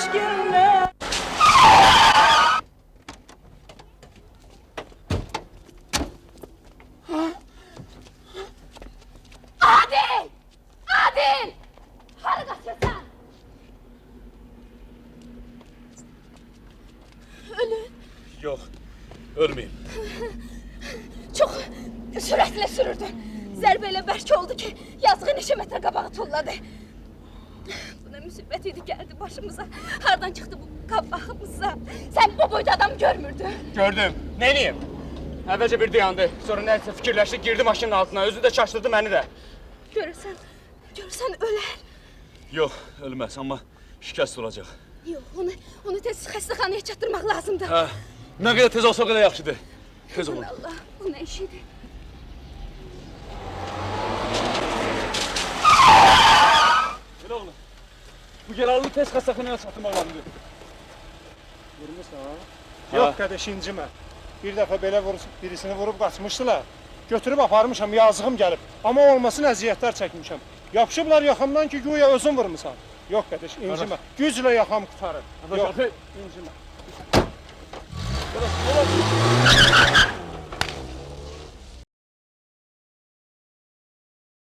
eşkinle. Adil! Adil! Hara kaçırsan? Ölün. Yok, ölmeyeyim. Çok süratle sürürdü. Zərbələ bərk oldu ki, yazığı neçə metre qabağı tulladı. Bu ne müsibət idi geldi başımıza. Hardan çıktı bu qabağımıza? Sen bu boyda adam görmürdün. Gördüm. Ne diyeyim? Əvvəlcə bir dayandı. Sonra nəysə fikirləşdi, girdi maşının altına. Özü də çaşdırdı məni də. Görürsən ölər. Yok, ölmez ama şikəst olacaq. Yox, onu tez xəstəxanaya çatdırmaq lazımdır. Hə, nə qədər tez olsa o qədər yaxşıdır. Tez olun. Allah, bu ne işidir? Elə oğlum, bu yararlı tez xəstəxanaya çatdırmaq lazımdır. Vurmuşsan ha? Yox qardaş, incimə. Bir dəfə belə birisini vurub qaçmışdılar. Götürüb aparmışam, yazığım gəlib. Amma olmasın əziyyətlər çəkmişəm. Yapışıblar yaxamdan ki, güya özün vurmusan. Yox qardaş, incimə. Güclə yaxam qutarır. Yox, incimə.